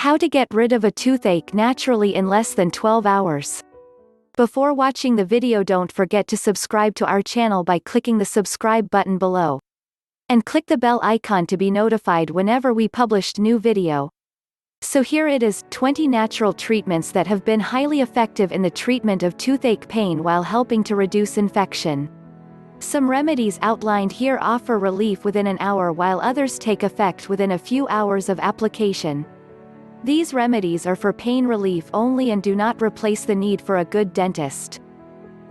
How to get rid of a toothache naturally in less than 12 hours. Before watching the video, don't forget to subscribe to our channel by clicking the subscribe button below. And click the bell icon to be notified whenever we published new video. So here it is, 20 natural treatments that have been highly effective in the treatment of toothache pain while helping to reduce infection. Some remedies outlined here offer relief within an hour while others take effect within a few hours of application. These remedies are for pain relief only and do not replace the need for a good dentist.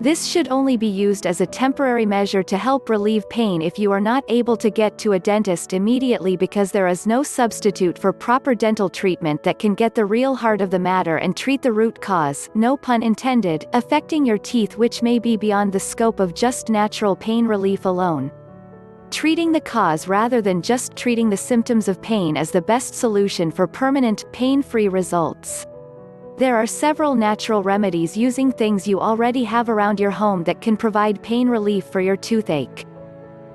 This should only be used as a temporary measure to help relieve pain if you are not able to get to a dentist immediately, because there is no substitute for proper dental treatment that can get the real heart of the matter and treat the root cause, no pun intended, affecting your teeth, which may be beyond the scope of just natural pain relief alone. Treating the cause rather than just treating the symptoms of pain is the best solution for permanent, pain-free results. There are several natural remedies using things you already have around your home that can provide pain relief for your toothache.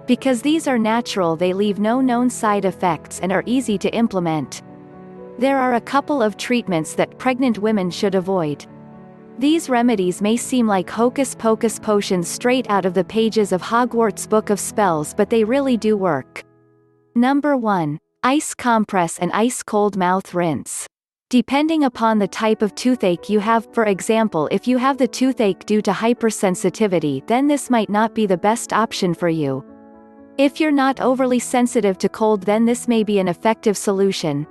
Because these are natural, they leave no known side effects and are easy to implement. There are a couple of treatments that pregnant women should avoid. These remedies may seem like hocus-pocus potions straight out of the pages of Hogwarts Book of Spells, but they really do work. Number 1. Ice compress and ice-cold mouth rinse. Depending upon the type of toothache you have, for example, if you have the toothache due to hypersensitivity, then this might not be the best option for you. If you're not overly sensitive to cold, then this may be an effective solution.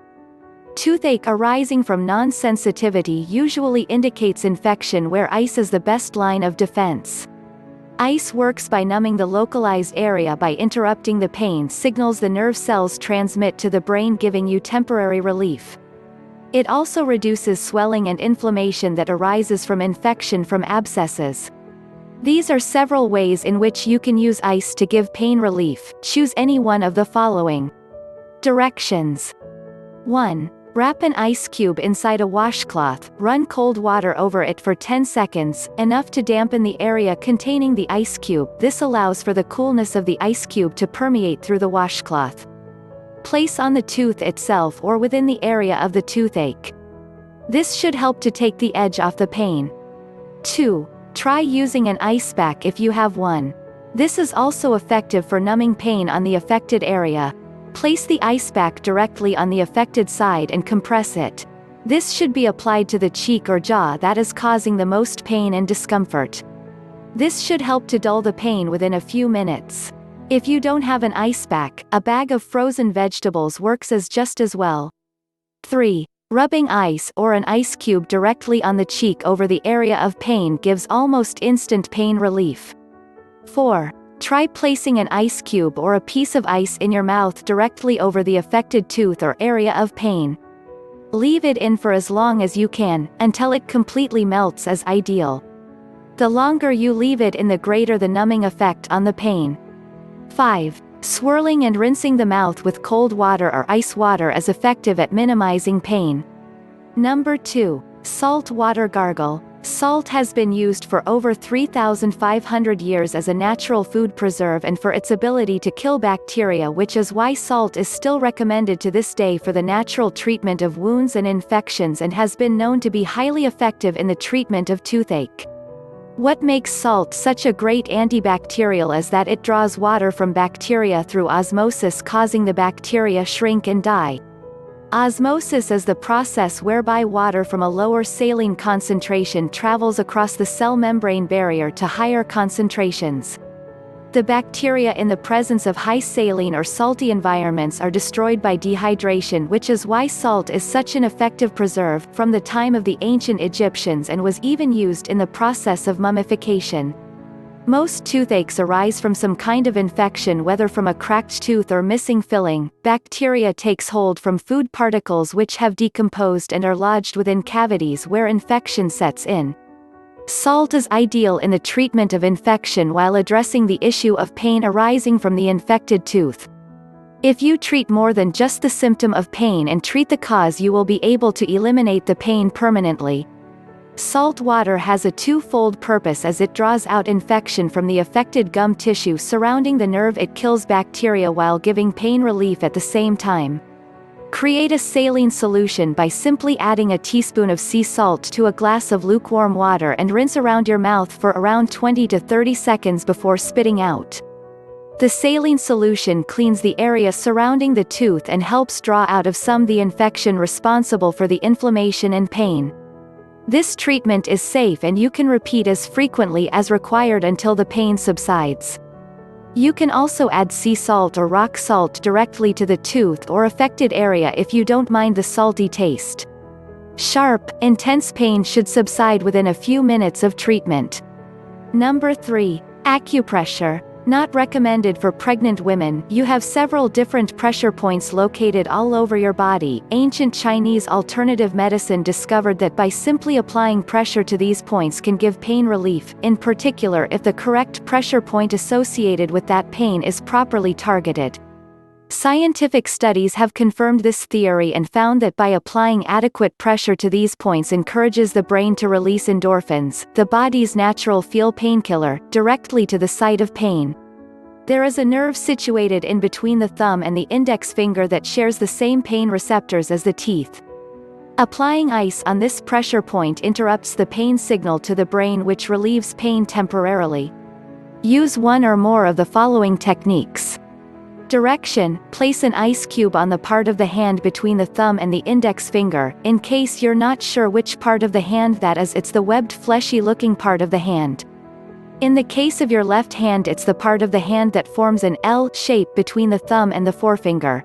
Toothache arising from non-sensitivity usually indicates infection, where ice is the best line of defense. Ice works by numbing the localized area by interrupting the pain signals the nerve cells transmit to the brain, giving you temporary relief. It also reduces swelling and inflammation that arises from infection from abscesses. These are several ways in which you can use ice to give pain relief. Choose any one of the following. Directions. 1. Wrap an ice cube inside a washcloth, run cold water over it for 10 seconds, enough to dampen the area containing the ice cube. This allows for the coolness of the ice cube to permeate through the washcloth. Place on the tooth itself or within the area of the toothache. This should help to take the edge off the pain. 2. Try using an ice pack if you have one. This is also effective for numbing pain on the affected area. Place the ice pack directly on the affected side and compress it. This should be applied to the cheek or jaw that is causing the most pain and discomfort. This should help to dull the pain within a few minutes. If you don't have an ice pack, a bag of frozen vegetables works just as well. 3. Rubbing ice or an ice cube directly on the cheek over the area of pain gives almost instant pain relief. 4. Try placing an ice cube or a piece of ice in your mouth directly over the affected tooth or area of pain. Leave it in for as long as you can, until it completely melts is ideal. The longer you leave it in, the greater the numbing effect on the pain. 5. Swirling and rinsing the mouth with cold water or ice water is effective at minimizing pain. Number 2. Salt water gargle. Salt has been used for over 3,500 years as a natural food preserve and for its ability to kill bacteria, which is why salt is still recommended to this day for the natural treatment of wounds and infections, and has been known to be highly effective in the treatment of toothache. What makes salt such a great antibacterial is that it draws water from bacteria through osmosis, causing the bacteria shrink and die. Osmosis is the process whereby water from a lower saline concentration travels across the cell membrane barrier to higher concentrations. The bacteria in the presence of high saline or salty environments are destroyed by dehydration, which is why salt is such an effective preserve from the time of the ancient Egyptians, and was even used in the process of mummification. Most toothaches arise from some kind of infection, whether from a cracked tooth or missing filling. Bacteria takes hold from food particles which have decomposed and are lodged within cavities where infection sets in. Salt is ideal in the treatment of infection while addressing the issue of pain arising from the infected tooth. If you treat more than just the symptom of pain and treat the cause, you will be able to eliminate the pain permanently. Salt water has a twofold purpose, as it draws out infection from the affected gum tissue surrounding the nerve. It kills bacteria while giving pain relief at the same time. Create a saline solution by simply adding a teaspoon of sea salt to a glass of lukewarm water and rinse around your mouth for around 20 to 30 seconds before spitting out. The saline solution cleans the area surrounding the tooth and helps draw out of some the infection responsible for the inflammation and pain. This treatment is safe and you can repeat as frequently as required until the pain subsides. You can also add sea salt or rock salt directly to the tooth or affected area if you don't mind the salty taste. Sharp, intense pain should subside within a few minutes of treatment. Number 3. Acupressure. Not recommended for pregnant women. You have several different pressure points located all over your body. Ancient Chinese alternative medicine discovered that by simply applying pressure to these points can give pain relief, in particular if the correct pressure point associated with that pain is properly targeted. Scientific studies have confirmed this theory and found that by applying adequate pressure to these points encourages the brain to release endorphins, the body's natural feel painkiller, directly to the site of pain. There is a nerve situated in between the thumb and the index finger that shares the same pain receptors as the teeth. Applying ice on this pressure point interrupts the pain signal to the brain, which relieves pain temporarily. Use one or more of the following techniques. Direction: place an ice cube on the part of the hand between the thumb and the index finger. In case you're not sure which part of the hand that is, it's the webbed fleshy looking part of the hand. In the case of your left hand, it's the part of the hand that forms an L shape between the thumb and the forefinger.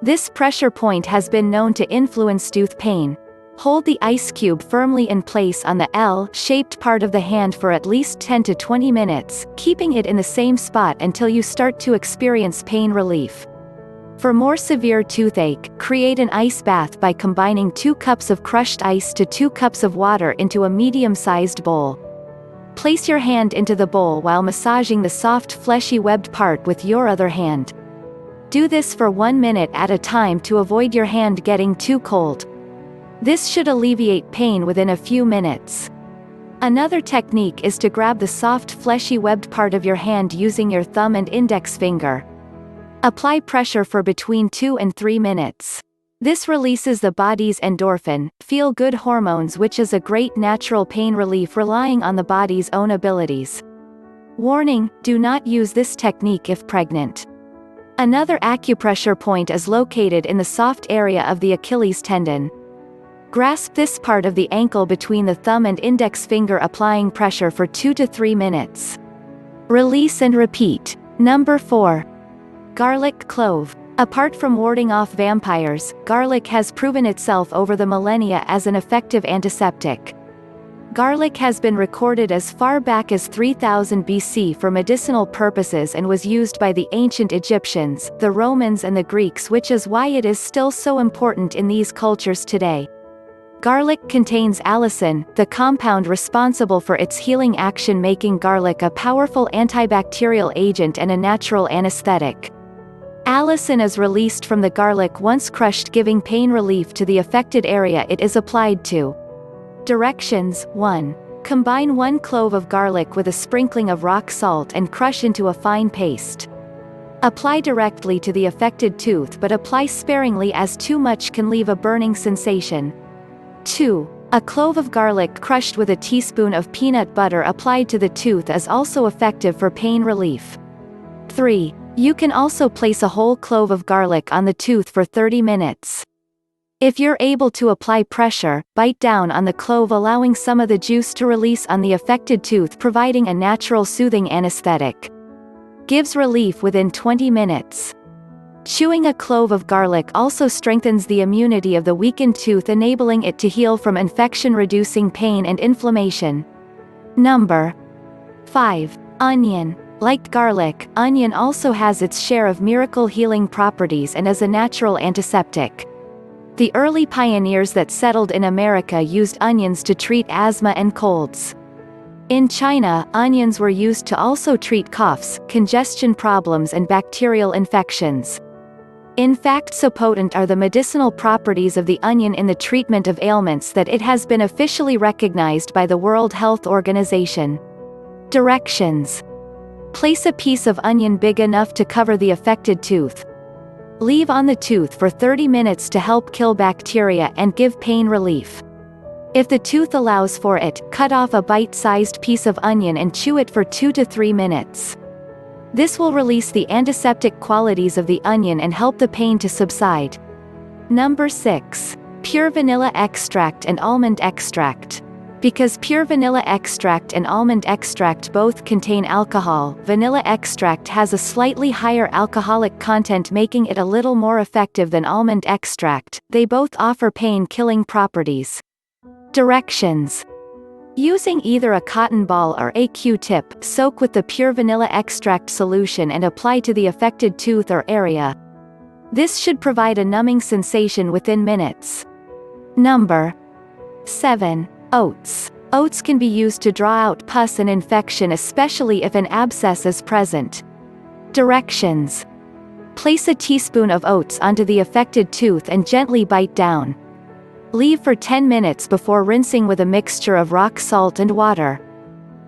This pressure point has been known to influence tooth pain. Hold the ice cube firmly in place on the L-shaped part of the hand for at least 10 to 20 minutes, keeping it in the same spot until you start to experience pain relief. For more severe toothache, create an ice bath by combining 2 cups of crushed ice to 2 cups of water into a medium-sized bowl. Place your hand into the bowl while massaging the soft fleshy webbed part with your other hand. Do this for 1 minute at a time to avoid your hand getting too cold. This should alleviate pain within a few minutes. Another technique is to grab the soft fleshy webbed part of your hand using your thumb and index finger. Apply pressure for between 2 and 3 minutes. This releases the body's endorphin, feel-good hormones, which is a great natural pain relief relying on the body's own abilities. Warning: do not use this technique if pregnant. Another acupressure point is located in the soft area of the Achilles tendon. Grasp this part of the ankle between the thumb and index finger, applying pressure for 2 to 3 minutes. Release and repeat. Number 4. Garlic clove. Apart from warding off vampires, garlic has proven itself over the millennia as an effective antiseptic. Garlic has been recorded as far back as 3000 BC for medicinal purposes and was used by the ancient Egyptians, the Romans and the Greeks, which is why it is still so important in these cultures today. Garlic contains allicin, the compound responsible for its healing action, making garlic a powerful antibacterial agent and a natural anesthetic. Allicin is released from the garlic once crushed, giving pain relief to the affected area it is applied to. Directions: 1. Combine 1 clove of garlic with a sprinkling of rock salt and crush into a fine paste. Apply directly to the affected tooth, but apply sparingly as too much can leave a burning sensation. 2. A clove of garlic crushed with a teaspoon of peanut butter applied to the tooth is also effective for pain relief. 3. You can also place a whole clove of garlic on the tooth for 30 minutes. If you're able to apply pressure, bite down on the clove, allowing some of the juice to release on the affected tooth, providing a natural soothing anesthetic. Gives relief within 20 minutes. Chewing a clove of garlic also strengthens the immunity of the weakened tooth, enabling it to heal from infection, reducing pain and inflammation. Number 5. Onion. Like garlic, onion also has its share of miracle healing properties and is a natural antiseptic. The early pioneers that settled in America used onions to treat asthma and colds. In China, onions were used to also treat coughs, congestion problems and bacterial infections. In fact, so potent are the medicinal properties of the onion in the treatment of ailments that it has been officially recognized by the World Health Organization. Directions: place a piece of onion big enough to cover the affected tooth. Leave on the tooth for 30 minutes to help kill bacteria and give pain relief. If the tooth allows for it, cut off a bite-sized piece of onion and chew it for 2 to 3 minutes. This will release the antiseptic qualities of the onion and help the pain to subside. Number 6. Pure vanilla extract and almond extract. Because pure vanilla extract and almond extract both contain alcohol, vanilla extract has a slightly higher alcoholic content, making it a little more effective than almond extract. They both offer pain-killing properties. Directions. Using either a cotton ball or a Q-tip, soak with the pure vanilla extract solution and apply to the affected tooth or area. This should provide a numbing sensation within minutes. Number 7. Oats. Oats can be used to draw out pus and infection, especially if an abscess is present. Directions. Place a teaspoon of oats onto the affected tooth and gently bite down. Leave for 10 minutes before rinsing with a mixture of rock salt and water.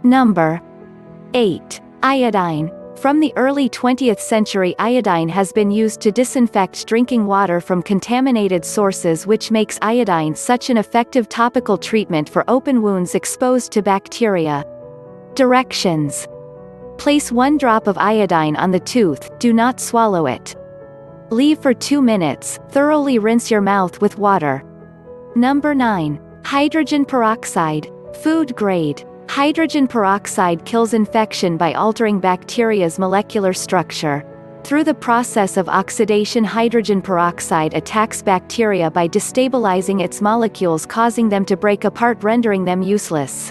Number 8. Iodine. From the early 20th century, iodine has been used to disinfect drinking water from contaminated sources, which makes iodine such an effective topical treatment for open wounds exposed to bacteria. Directions. Place 1 drop of iodine on the tooth, do not swallow it. Leave for 2 minutes, thoroughly rinse your mouth with water. Number 9. Hydrogen peroxide. Food grade. Hydrogen peroxide kills infection by altering bacteria's molecular structure. Through the process of oxidation, hydrogen peroxide attacks bacteria by destabilizing its molecules, causing them to break apart, rendering them useless.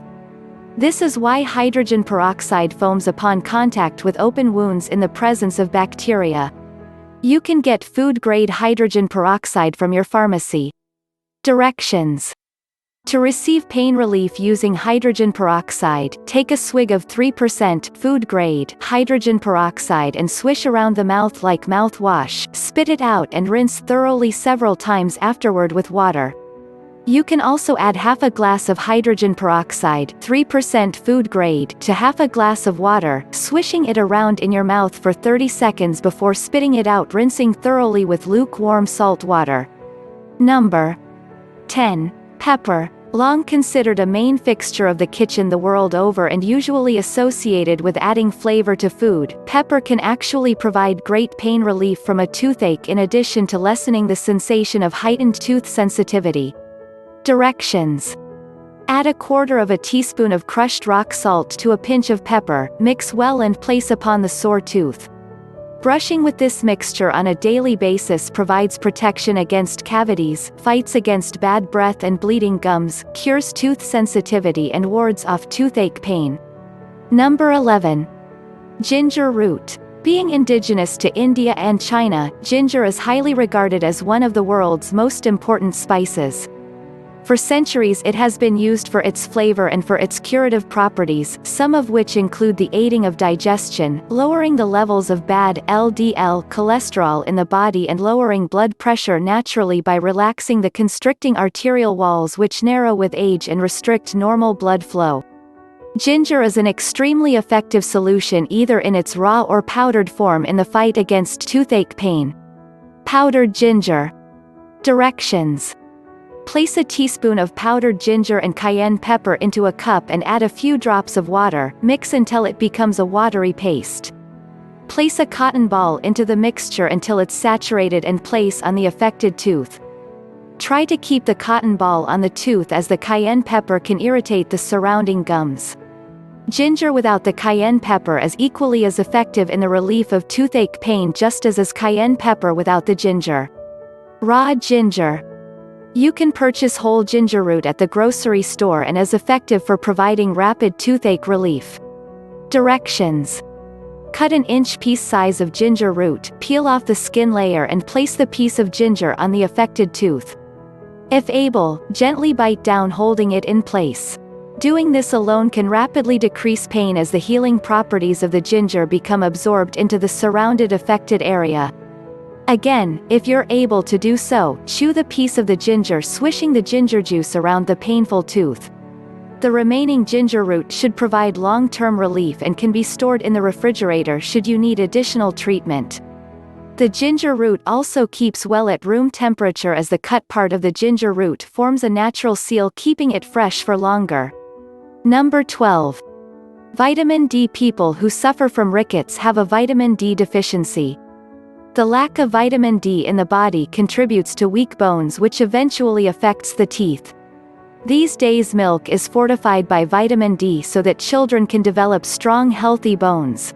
This is why hydrogen peroxide foams upon contact with open wounds in the presence of bacteria. You can get food-grade hydrogen peroxide from your pharmacy. Directions. To receive pain relief using hydrogen peroxide, take a swig of 3% food-grade hydrogen peroxide and swish around the mouth like mouthwash, spit it out and rinse thoroughly several times afterward with water. You can also add half a glass of hydrogen peroxide, 3% food grade, to half a glass of water, swishing it around in your mouth for 30 seconds before spitting it out, rinsing thoroughly with lukewarm salt water. Number 10. Pepper. Long considered a main fixture of the kitchen the world over and usually associated with adding flavor to food, pepper can actually provide great pain relief from a toothache in addition to lessening the sensation of heightened tooth sensitivity. Directions. Add 1/4 teaspoon of crushed rock salt to a pinch of pepper, mix well and place upon the sore tooth. Brushing with this mixture on a daily basis provides protection against cavities, fights against bad breath and bleeding gums, cures tooth sensitivity and wards off toothache pain. Number 11. Ginger root. Being indigenous to India and China, ginger is highly regarded as one of the world's most important spices. For centuries it has been used for its flavor and for its curative properties, some of which include the aiding of digestion, lowering the levels of bad LDL cholesterol in the body and lowering blood pressure naturally by relaxing the constricting arterial walls which narrow with age and restrict normal blood flow. Ginger is an extremely effective solution either in its raw or powdered form in the fight against toothache pain. Powdered ginger. Directions. Place a teaspoon of powdered ginger and cayenne pepper into a cup and add a few drops of water, mix until it becomes a watery paste. Place a cotton ball into the mixture until it's saturated and place on the affected tooth. Try to keep the cotton ball on the tooth as the cayenne pepper can irritate the surrounding gums. Ginger without the cayenne pepper is equally as effective in the relief of toothache pain just as is cayenne pepper without the ginger. Raw ginger. You can purchase whole ginger root at the grocery store and is effective for providing rapid toothache relief. Directions. Cut an inch piece size of ginger root, peel off the skin layer and place the piece of ginger on the affected tooth. If able, gently bite down holding it in place. Doing this alone can rapidly decrease pain as the healing properties of the ginger become absorbed into the surrounded affected area. Again, if you're able to do so, chew the piece of the ginger, swishing the ginger juice around the painful tooth. The remaining ginger root should provide long-term relief and can be stored in the refrigerator should you need additional treatment. The ginger root also keeps well at room temperature as the cut part of the ginger root forms a natural seal keeping it fresh for longer. Number 12. Vitamin D. People who suffer from rickets have a vitamin D deficiency. The lack of vitamin D in the body contributes to weak bones, which eventually affects the teeth. These days milk is fortified by vitamin D so that children can develop strong healthy bones.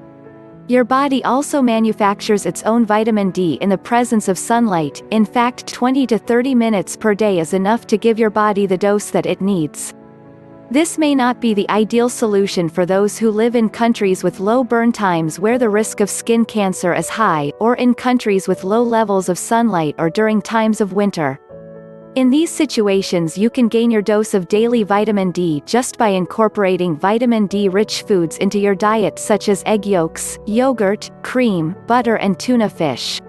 Your body also manufactures its own vitamin D in the presence of sunlight. In fact, 20 to 30 minutes per day is enough to give your body the dose that it needs. This may not be the ideal solution for those who live in countries with low burn times where the risk of skin cancer is high, or in countries with low levels of sunlight or during times of winter. In these situations you can gain your dose of daily vitamin D just by incorporating vitamin D-rich foods into your diet such as egg yolks, yogurt, cream, butter and tuna fish.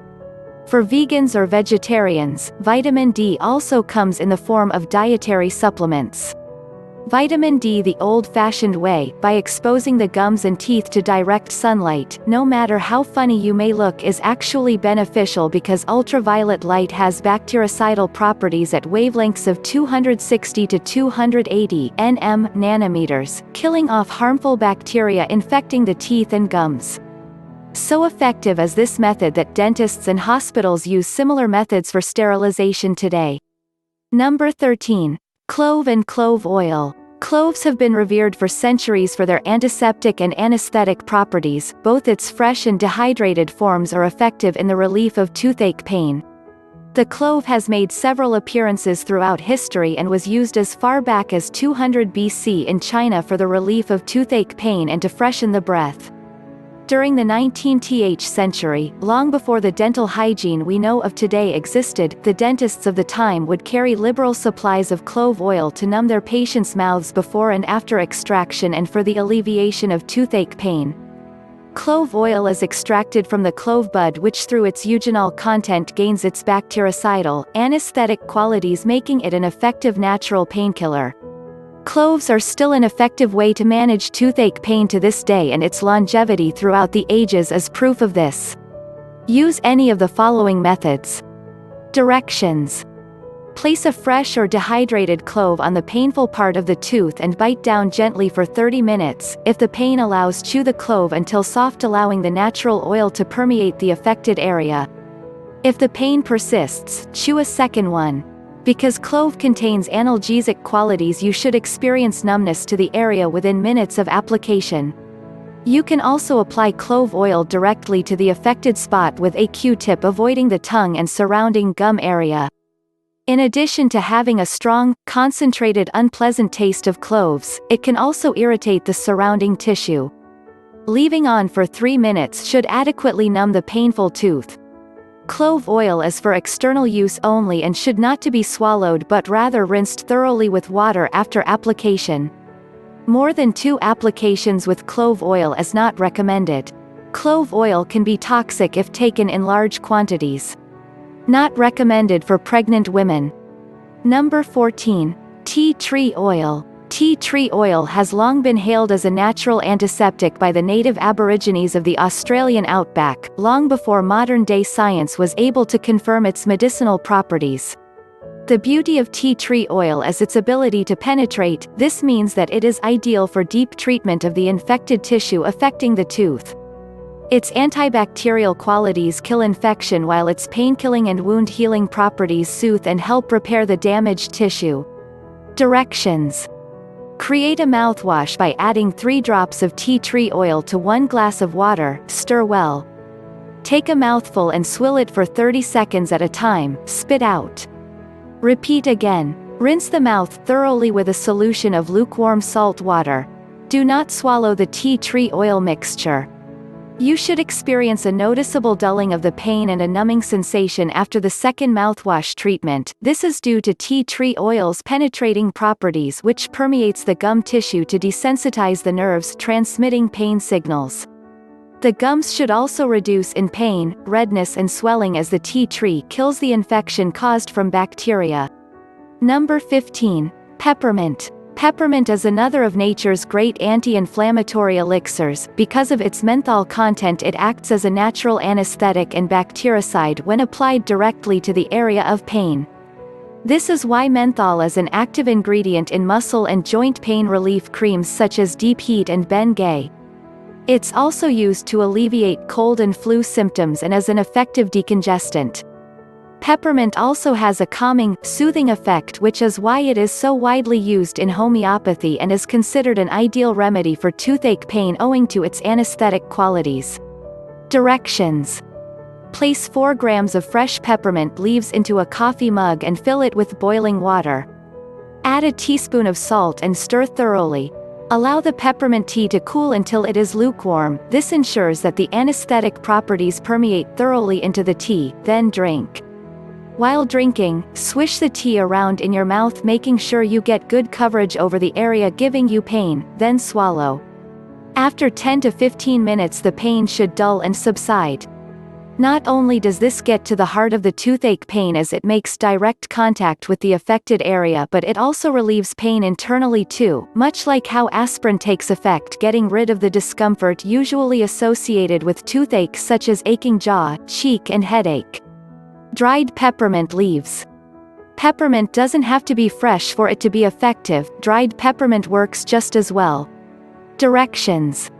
For vegans or vegetarians, vitamin D also comes in the form of dietary supplements. Vitamin D the old-fashioned way, by exposing the gums and teeth to direct sunlight, no matter how funny you may look, is actually beneficial because ultraviolet light has bactericidal properties at wavelengths of 260 to 280 nanometers, killing off harmful bacteria infecting the teeth and gums. So effective is this method that dentists and hospitals use similar methods for sterilization today. Number 13. Clove and clove oil. Cloves have been revered for centuries for their antiseptic and anesthetic properties. Both its fresh and dehydrated forms are effective in the relief of toothache pain. The clove has made several appearances throughout history and was used as far back as 200 BC in China for the relief of toothache pain and to freshen the breath. During the 19th century, long before the dental hygiene we know of today existed, the dentists of the time would carry liberal supplies of clove oil to numb their patients' mouths before and after extraction and for the alleviation of toothache pain. Clove oil is extracted from the clove bud, which through its eugenol content gains its bactericidal, anesthetic qualities, making it an effective natural painkiller. Cloves are still an effective way to manage toothache pain to this day, and its longevity throughout the ages is proof of this. Use any of the following methods. Directions. Place a fresh or dehydrated clove on the painful part of the tooth and bite down gently for 30 minutes. If the pain allows, chew the clove until soft, allowing the natural oil to permeate the affected area. If the pain persists, chew a second one. Because clove contains analgesic qualities, you should experience numbness to the area within minutes of application. You can also apply clove oil directly to the affected spot with a Q-tip, avoiding the tongue and surrounding gum area. In addition to having a strong, concentrated, unpleasant taste of cloves, it can also irritate the surrounding tissue. Leaving on for 3 minutes should adequately numb the painful tooth. Clove oil is for external use only and should not to be swallowed, but rather rinsed thoroughly with water after application. More than 2 applications with clove oil is not recommended. Clove oil can be toxic if taken in large quantities. Not recommended for pregnant women. Number 14. Tea tree oil. Tea tree oil has long been hailed as a natural antiseptic by the native Aborigines of the Australian outback, long before modern-day science was able to confirm its medicinal properties. The beauty of tea tree oil is its ability to penetrate. This means that it is ideal for deep treatment of the infected tissue affecting the tooth. Its antibacterial qualities kill infection, while its painkilling and wound healing properties soothe and help repair the damaged tissue. Directions. Create a mouthwash by adding 3 drops of tea tree oil to 1 glass of water, stir well. Take a mouthful and swill it for 30 seconds at a time, spit out. Repeat again. Rinse the mouth thoroughly with a solution of lukewarm salt water. Do not swallow the tea tree oil mixture. You should experience a noticeable dulling of the pain and a numbing sensation after the second mouthwash treatment. This is due to tea tree oil's penetrating properties, which permeates the gum tissue to desensitize the nerves transmitting pain signals. The gums should also reduce in pain, redness and swelling as the tea tree kills the infection caused from bacteria. Number 15. Peppermint. Peppermint is another of nature's great anti-inflammatory elixirs. Because of its menthol content, it acts as a natural anesthetic and bactericide when applied directly to the area of pain. This is why menthol is an active ingredient in muscle and joint pain relief creams such as Deep Heat and Bengay. It's also used to alleviate cold and flu symptoms and as an effective decongestant. Peppermint also has a calming, soothing effect, which is why it is so widely used in homeopathy and is considered an ideal remedy for toothache pain owing to its anesthetic qualities. Directions: place 4 grams of fresh peppermint leaves into a coffee mug and fill it with boiling water. Add a teaspoon of salt and stir thoroughly. Allow the peppermint tea to cool until it is lukewarm. This ensures that the anesthetic properties permeate thoroughly into the tea, then drink. While drinking, swish the tea around in your mouth, making sure you get good coverage over the area giving you pain, then swallow. After 10 to 15 minutes the pain should dull and subside. Not only does this get to the heart of the toothache pain as it makes direct contact with the affected area, but it also relieves pain internally too, much like how aspirin takes effect, getting rid of the discomfort usually associated with toothache such as aching jaw, cheek and headache. Dried peppermint leaves. Peppermint doesn't have to be fresh for it to be effective. Dried peppermint works just as well. Directions: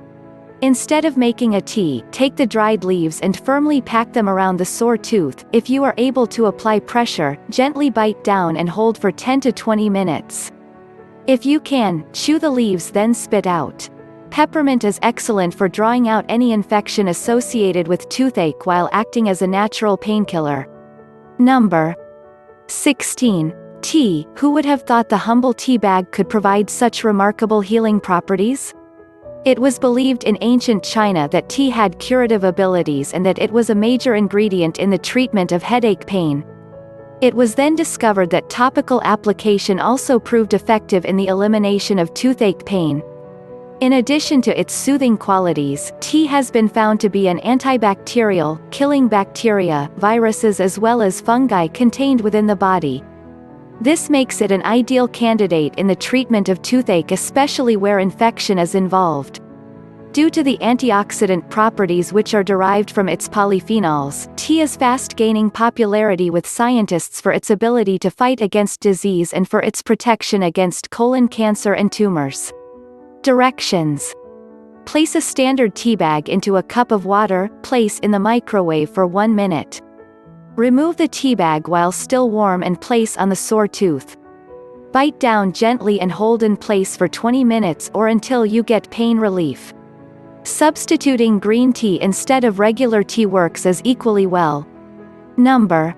instead of making a tea, take the dried leaves and firmly pack them around the sore tooth. If you are able to apply pressure, gently bite down and hold for 10 to 20 minutes. If you can, chew the leaves then spit out. Peppermint is excellent for drawing out any infection associated with toothache while acting as a natural painkiller. Number 16. Tea. Who would have thought the humble tea bag could provide such remarkable healing properties? It was believed in ancient China that tea had curative abilities and that it was a major ingredient in the treatment of headache pain. It was then discovered that topical application also proved effective in the elimination of toothache pain. In addition to its soothing qualities, tea has been found to be an antibacterial, killing bacteria, viruses as well as fungi contained within the body. This makes it an ideal candidate in the treatment of toothache, especially where infection is involved. Due to the antioxidant properties which are derived from its polyphenols, tea is fast gaining popularity with scientists for its ability to fight against disease and for its protection against colon cancer and tumors. Directions: place a standard tea bag into a cup of water, place in the microwave for 1 minute. Remove the tea bag while still warm and place on the sore tooth. Bite down gently and hold in place for 20 minutes or until you get pain relief. Substituting green tea instead of regular tea works as equally well. Number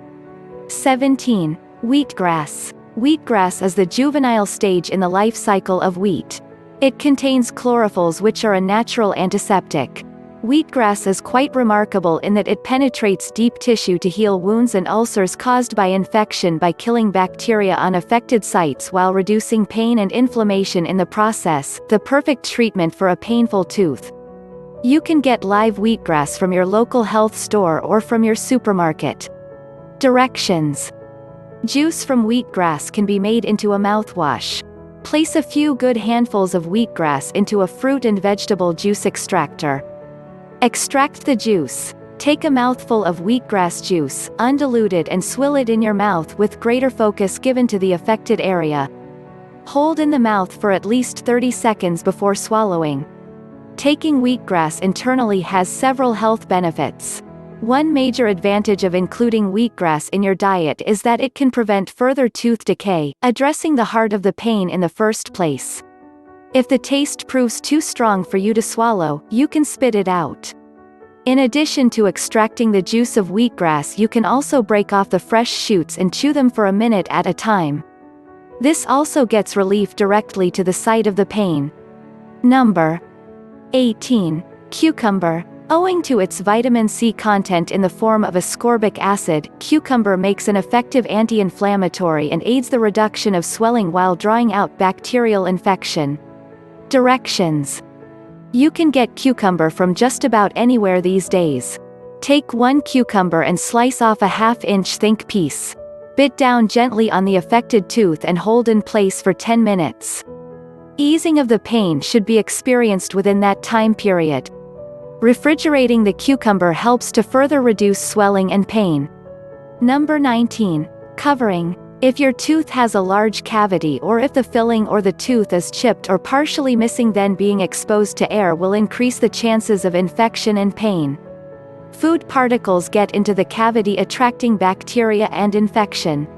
17. Wheatgrass. Wheatgrass is the juvenile stage in the life cycle of wheat. It contains chlorophylls which are a natural antiseptic. Wheatgrass is quite remarkable in that it penetrates deep tissue to heal wounds and ulcers caused by infection by killing bacteria on affected sites while reducing pain and inflammation in the process, the perfect treatment for a painful tooth. You can get live wheatgrass from your local health store or from your supermarket. Directions: juice from wheatgrass can be made into a mouthwash. Place a few good handfuls of wheatgrass into a fruit and vegetable juice extractor. Extract the juice. Take a mouthful of wheatgrass juice, undiluted, and swill it in your mouth with greater focus given to the affected area. Hold in the mouth for at least 30 seconds before swallowing. Taking wheatgrass internally has several health benefits. One major advantage of including wheatgrass in your diet is that it can prevent further tooth decay, addressing the heart of the pain in the first place. If the taste proves too strong for you to swallow, you can spit it out. In addition to extracting the juice of wheatgrass, you can also break off the fresh shoots and chew them for a minute at a time. This also gets relief directly to the site of the pain. Number 18. Cucumber. Owing to its vitamin C content in the form of ascorbic acid, cucumber makes an effective anti-inflammatory and aids the reduction of swelling while drawing out bacterial infection. Directions: you can get cucumber from just about anywhere these days. Take 1 cucumber and slice off a 1/2-inch thick piece. Bit down gently on the affected tooth and hold in place for 10 minutes. Easing of the pain should be experienced within that time period. Refrigerating the cucumber helps to further reduce swelling and pain. Number 19. Covering. If your tooth has a large cavity or if the filling or the tooth is chipped or partially missing, then being exposed to air will increase the chances of infection and pain. Food particles get into the cavity, attracting bacteria and infection.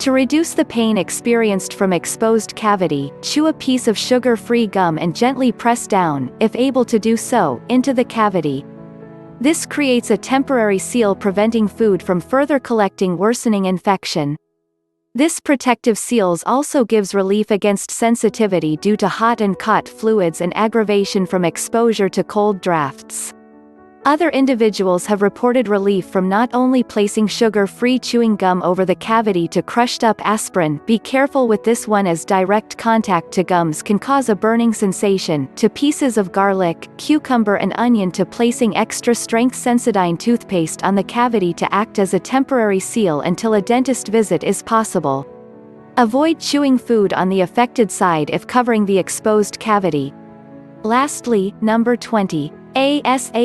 To reduce the pain experienced from exposed cavity, chew a piece of sugar-free gum and gently press down, if able to do so, into the cavity. This creates a temporary seal, preventing food from further collecting, worsening infection. This protective seals also gives relief against sensitivity due to hot and caught fluids and aggravation from exposure to cold drafts. Other individuals have reported relief from not only placing sugar-free chewing gum over the cavity to crushed up aspirin. Be careful with this one, as direct contact to gums can cause a burning sensation, to pieces of garlic, cucumber and onion, to placing extra strength Sensodyne toothpaste on the cavity to act as a temporary seal until a dentist visit is possible. Avoid chewing food on the affected side if covering the exposed cavity. Lastly, number 20. Asafoetida.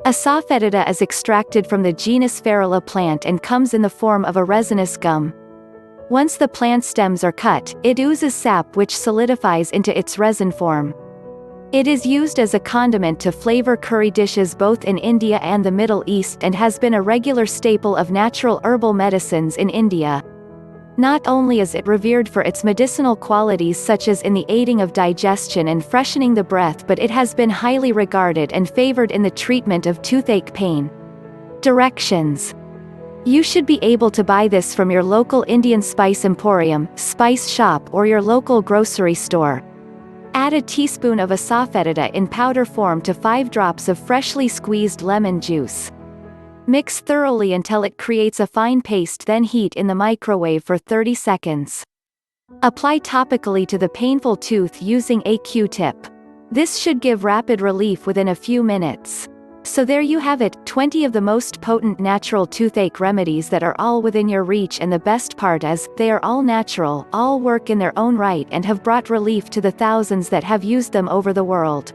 Asafoetida is extracted from the genus Ferula plant and comes in the form of a resinous gum. Once the plant stems are cut, it oozes sap which solidifies into its resin form. It is used as a condiment to flavor curry dishes both in India and the Middle East, and has been a regular staple of natural herbal medicines in India. Not only is it revered for its medicinal qualities such as in the aiding of digestion and freshening the breath, but it has been highly regarded and favored in the treatment of toothache pain. Directions. You should be able to buy this from your local Indian spice emporium, spice shop, or your local grocery store. Add a teaspoon of asafoetida in powder form to 5 drops of freshly squeezed lemon juice. Mix thoroughly until it creates a fine paste, then heat in the microwave for 30 seconds. Apply topically to the painful tooth using a Q-tip. This should give rapid relief within a few minutes. So there you have it, 20 of the most potent natural toothache remedies that are all within your reach, and the best part is, they are all natural, all work in their own right, and have brought relief to the thousands that have used them over the world.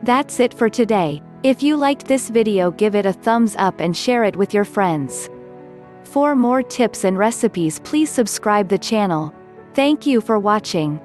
That's it for today. If you liked this video, give it a thumbs up and share it with your friends. For more tips and recipes, please subscribe the channel. Thank you for watching.